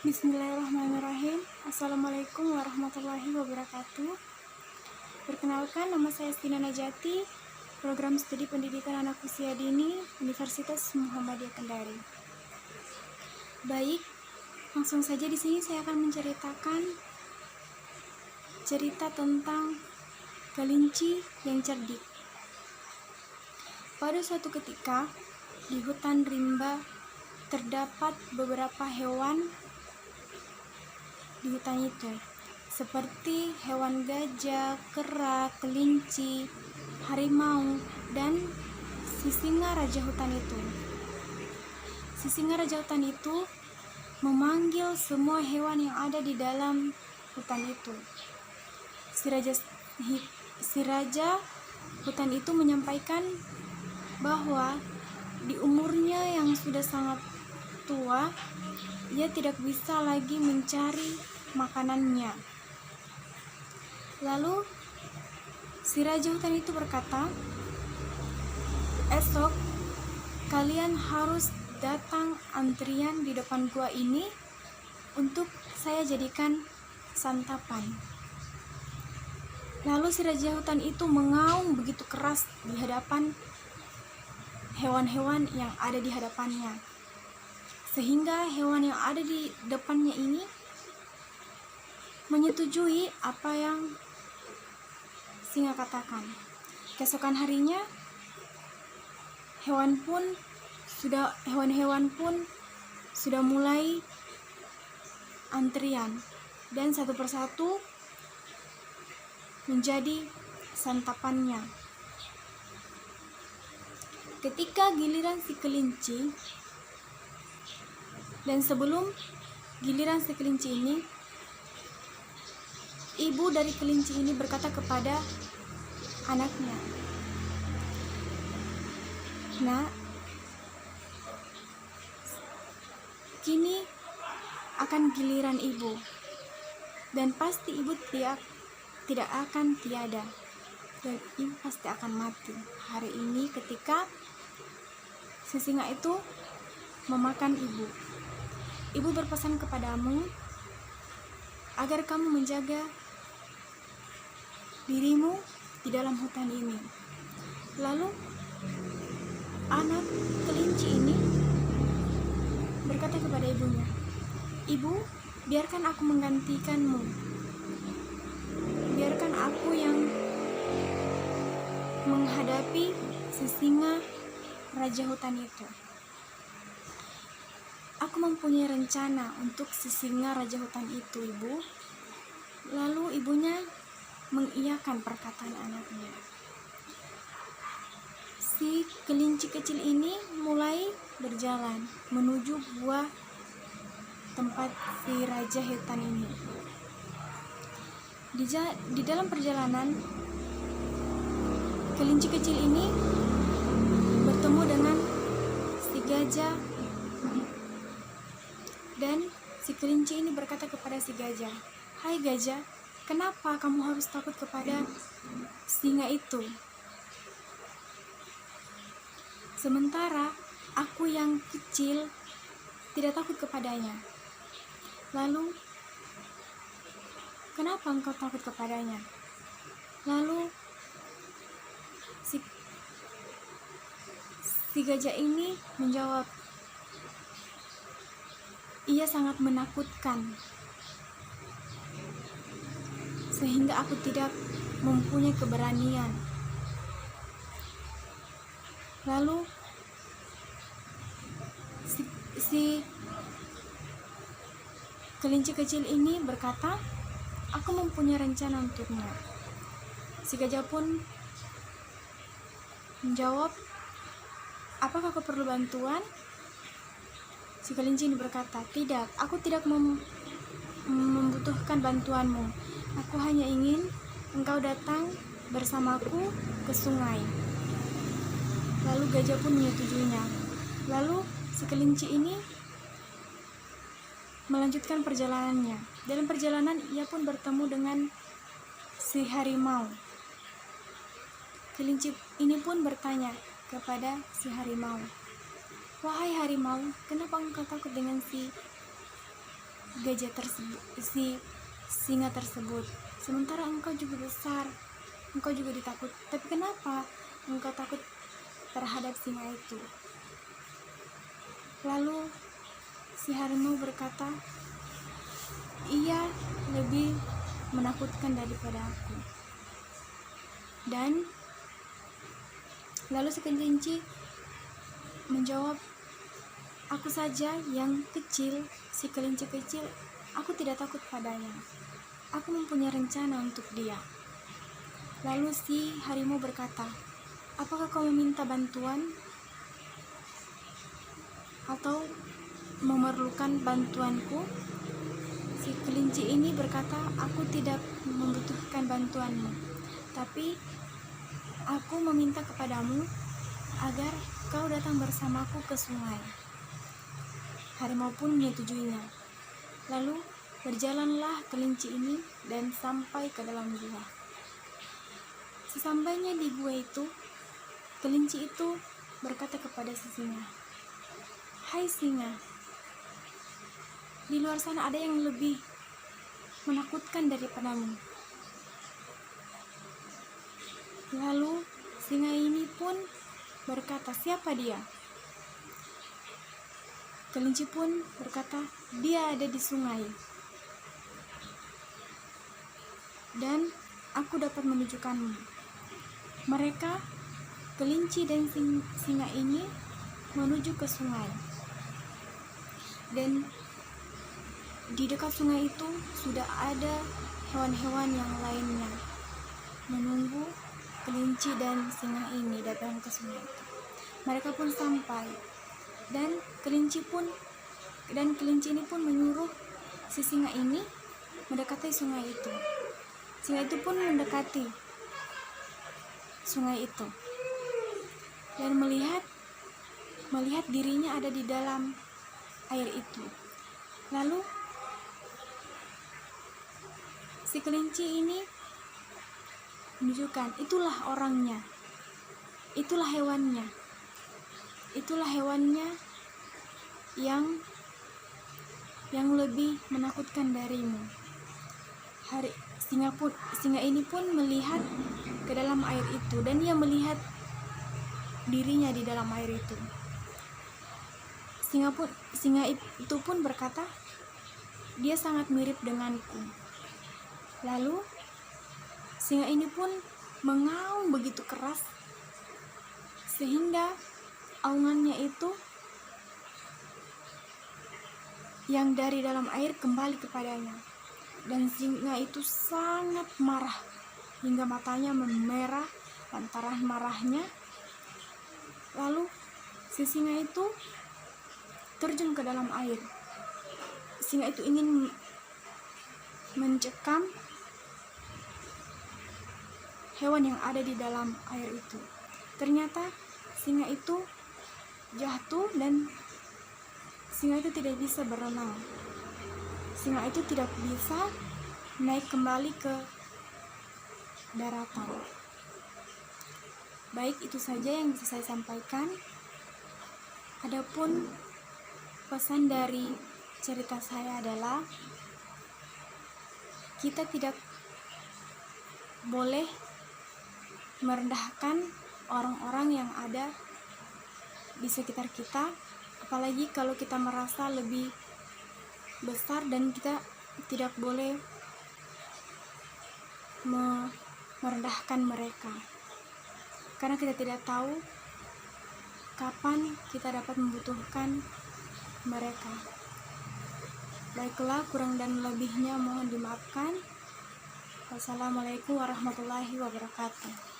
Bismillahirrahmanirrahim. Assalamualaikum warahmatullahi wabarakatuh. Perkenalkan, nama saya Stina Najati, Program Studi Pendidikan Anak Usia Dini, Universitas Muhammadiyah Kendari. Baik, langsung saja di sini saya akan menceritakan cerita tentang kelinci yang cerdik. Pada suatu ketika, di hutan rimba terdapat beberapa hewan di hutan itu, seperti hewan gajah, kera, kelinci, harimau, dan si singa raja hutan itu. Si singa raja hutan itu memanggil semua hewan yang ada di dalam hutan itu. Si raja hutan itu menyampaikan bahwa di umurnya yang sudah sangat tua, ia tidak bisa lagi mencari makanannya. Lalu si raja hutan itu berkata, "Esok kalian harus datang antrian di depan gua ini untuk saya jadikan santapan." Lalu si raja hutan itu mengaum begitu keras di hadapan hewan-hewan yang ada di hadapannya, sehingga hewan yang ada di depannya ini menyetujui apa yang singa katakan. Keesokan harinya, hewan-hewan pun sudah mulai antrian, dan satu persatu menjadi santapannya. Ketika giliran si kelinci, dan sebelum giliran si kelinci ini, ibu dari kelinci ini berkata kepada anaknya, "Nak, kini akan giliran ibu, dan pasti ibu tidak akan tiada, dan ibu pasti akan mati hari ini ketika si singa itu memakan ibu. Ibu berpesan kepadamu agar kamu menjaga dirimu di dalam hutan ini." Lalu anak kelinci ini berkata kepada ibunya, "Ibu, biarkan aku menggantikanmu. Biarkan aku yang menghadapi si singa raja hutan itu. Aku mempunyai rencana untuk si singa raja hutan itu, Ibu." Lalu ibunya mengiyakan perkataan anaknya. Si kelinci kecil ini mulai berjalan menuju gua tempat si raja hutan ini. Di dalam perjalanan, kelinci kecil ini bertemu dengan si gajah, dan si kelinci ini berkata kepada si gajah, "Hai gajah, kenapa kamu harus takut kepada singa itu? Sementara aku yang kecil tidak takut kepadanya. Lalu, kenapa engkau takut kepadanya?" Lalu si gajah ini menjawab, "Ia sangat menakutkan, sehingga aku tidak mempunyai keberanian." Lalu si kelinci kecil ini berkata, "Aku mempunyai rencana untuknya." Si gajah pun menjawab, "Apakah kau perlu bantuan?" Si kelinci ini berkata, "Tidak, aku tidak membutuhkan bantuanmu. Aku hanya ingin engkau datang bersamaku ke sungai." Lalu gajah pun menyetujuinya. Lalu si kelinci ini melanjutkan perjalanannya. Dalam perjalanan ia pun bertemu dengan si harimau. Kelinci ini pun bertanya kepada si harimau, "Wahai harimau, kenapa engkau takut dengan si gajah tersebut, si singa tersebut. Sementara engkau juga besar, engkau juga ditakut. Tapi kenapa engkau takut terhadap singa itu? Lalu si harimau berkata, ia lebih menakutkan daripada aku. Dan lalu si kelinci menjawab, aku saja yang kecil, si kelinci kecil, aku tidak takut padanya. Aku mempunyai rencana untuk dia. Lalu si harimau berkata, apakah kau meminta bantuan atau memerlukan bantuanku? Si kelinci ini berkata, aku tidak membutuhkan bantuanmu, tapi aku meminta kepadamu agar kau datang bersamaku ke sungai. Harimau pun menyetujuinya. Lalu berjalanlah kelinci ini dan sampai ke dalam gua. Sesampainya di gua itu, kelinci itu berkata kepada si singa, hai singa, di luar sana ada yang lebih menakutkan daripadamu. Lalu singa ini pun berkata, siapa dia? Kelinci pun berkata, dia ada di sungai. Dan aku dapat menunjukkanmu. Mereka, kelinci dan singa ini menuju ke sungai. Dan di dekat sungai itu sudah ada hewan-hewan yang lainnya menunggu kelinci dan singa ini datang ke sungai itu. Mereka pun sampai, dan kelinci ini pun menyuruh si singa ini mendekati sungai itu. Singa itu pun mendekati sungai itu dan melihat dirinya ada di dalam air itu. Lalu si kelinci ini menunjukkan, itulah orangnya, itulah hewannya yang lebih menakutkan darimu. Singa ini pun melihat ke dalam air itu, dan ia melihat dirinya di dalam air itu. Singa itu pun berkata, dia sangat mirip denganku. Lalu singa ini pun mengaum begitu keras sehingga aungannya itu yang dari dalam air kembali kepadanya. Dan singa itu sangat marah hingga matanya memerah lantaran marahnya. Lalu si singa itu terjun ke dalam air. Singa itu ingin mencekam hewan yang ada di dalam air itu. Ternyata singa itu jatuh dan singa itu tidak bisa berenang. Singa itu tidak bisa naik kembali ke daratan. Baik, itu saja yang bisa saya sampaikan. Adapun pesan dari cerita saya adalah, kita tidak boleh merendahkan orang-orang yang ada di sekitar kita, apalagi kalau kita merasa lebih besar, dan kita tidak boleh merendahkan mereka, karena kita tidak tahu kapan kita dapat membutuhkan mereka. Baiklah, kurang dan lebihnya mohon dimaafkan. Wassalamualaikum warahmatullahi wabarakatuh.